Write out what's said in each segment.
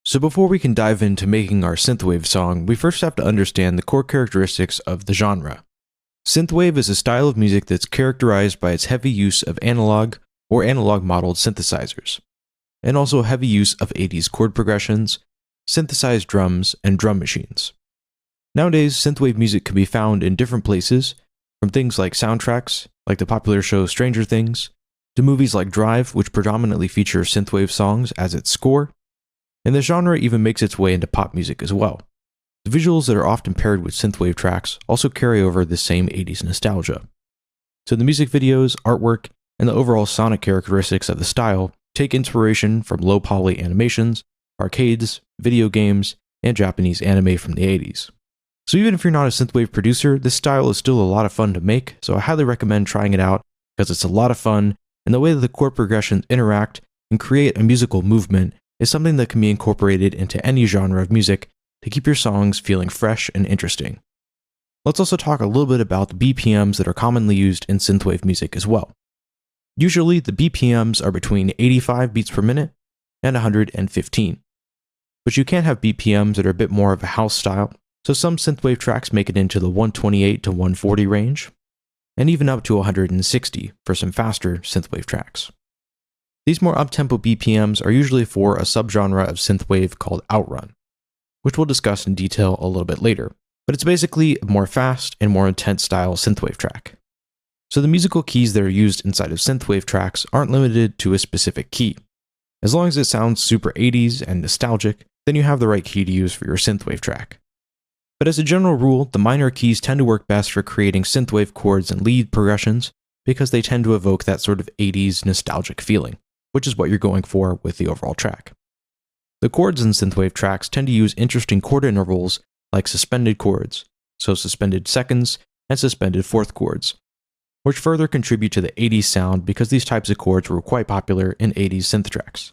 So before we can dive into making our synthwave song, we first have to understand the core characteristics of the genre. Synthwave is a style of music that's characterized by its heavy use of analog or analog-modeled synthesizers, and also heavy use of 80s chord progressions, synthesized drums, and drum machines. Nowadays, synthwave music can be found in different places, from things like soundtracks, like the popular show Stranger Things, to movies like Drive, which predominantly feature synthwave songs as its score, and the genre even makes its way into pop music as well. The visuals that are often paired with synthwave tracks also carry over the same 80s nostalgia. So the music videos, artwork, and the overall sonic characteristics of the style take inspiration from low-poly animations, arcades, video games, and Japanese anime from the 80s. So even if you're not a synthwave producer, this style is still a lot of fun to make, so I highly recommend trying it out because it's a lot of fun, and the way that the chord progressions interact and create a musical movement is something that can be incorporated into any genre of music to keep your songs feeling fresh and interesting. Let's also talk a little bit about the BPMs that are commonly used in synthwave music as well. Usually, the BPMs are between 85 beats per minute and 115. But you can have BPMs that are a bit more of a house style, so some synthwave tracks make it into the 128 to 140 range, and even up to 160 for some faster synthwave tracks. These more up-tempo BPMs are usually for a subgenre of synthwave called outrun, which we'll discuss in detail a little bit later, but it's basically a more fast and more intense style synthwave track. So the musical keys that are used inside of synthwave tracks aren't limited to a specific key. As long as it sounds super 80s and nostalgic, then you have the right key to use for your synthwave track. But as a general rule, the minor keys tend to work best for creating synthwave chords and lead progressions because they tend to evoke that sort of 80s nostalgic feeling, which is what you're going for with the overall track. The chords in synthwave tracks tend to use interesting chord intervals like suspended chords, so suspended seconds and suspended fourth chords, which further contribute to the 80s sound because these types of chords were quite popular in 80s synth tracks.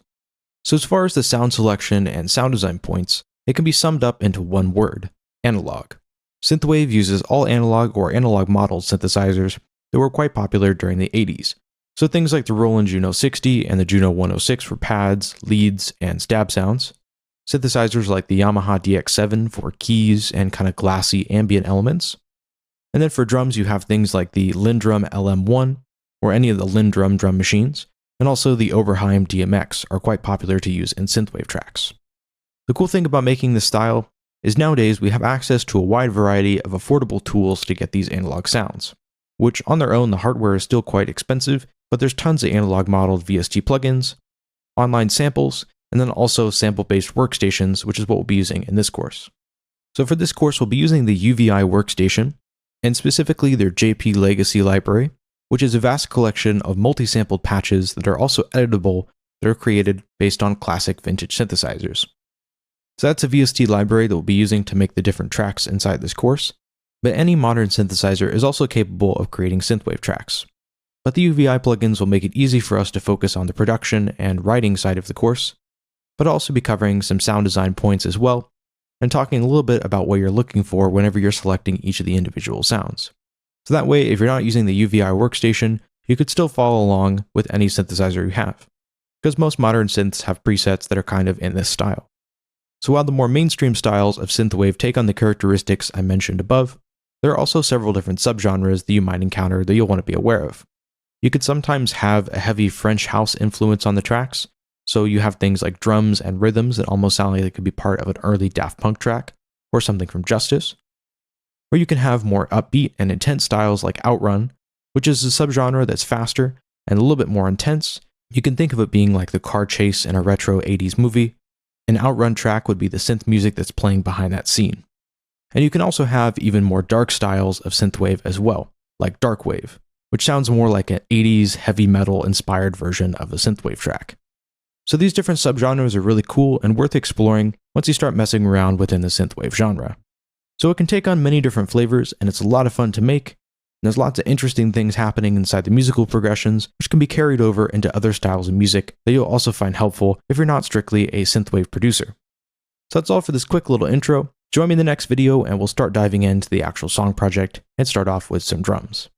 So as far as the sound selection and sound design points, it can be summed up into one word: analog. Synthwave uses all analog or analog modeled synthesizers that were quite popular during the 80s. So things like the Roland Juno 60 and the Juno 106 for pads, leads, and stab sounds. Synthesizers like the Yamaha DX7 for keys and kind of glassy ambient elements. And then for drums, you have things like the Lindrum LM1 or any of the Lindrum drum machines, and also the Oberheim DMX are quite popular to use in synthwave tracks. The cool thing about making this style is nowadays we have access to a wide variety of affordable tools to get these analog sounds, which on their own the hardware is still quite expensive, but there's tons of analog modeled VST plugins, online samples, and then also sample-based workstations, which is what we'll be using in this course. So for this course, we'll be using the UVI workstation, and specifically their JP Legacy library, which is a vast collection of multi-sampled patches that are also editable that are created based on classic vintage synthesizers. So that's a VST library that we'll be using to make the different tracks inside this course, but any modern synthesizer is also capable of creating synthwave tracks. But the UVI plugins will make it easy for us to focus on the production and writing side of the course, but also be covering some sound design points as well, and talking a little bit about what you're looking for whenever you're selecting each of the individual sounds. So that way, if you're not using the UVI workstation, you could still follow along with any synthesizer you have, because most modern synths have presets that are kind of in this style. So while the more mainstream styles of synthwave take on the characteristics I mentioned above, there are also several different subgenres that you might encounter that you'll want to be aware of. You could sometimes have a heavy French house influence on the tracks, so you have things like drums and rhythms that almost sound like they could be part of an early Daft Punk track, or something from Justice. Or you can have more upbeat and intense styles like outrun, which is a subgenre that's faster and a little bit more intense. You can think of it being like the car chase in a retro 80s movie. An outrun track would be the synth music that's playing behind that scene. And you can also have even more dark styles of synthwave as well, like darkwave, which sounds more like an 80s heavy metal inspired version of a synthwave track. So these different subgenres are really cool and worth exploring once you start messing around within the synthwave genre. So it can take on many different flavors, and it's a lot of fun to make, and there's lots of interesting things happening inside the musical progressions, which can be carried over into other styles of music that you'll also find helpful if you're not strictly a synthwave producer. So that's all for this quick little intro. Join me in the next video and we'll start diving into the actual song project and start off with some drums.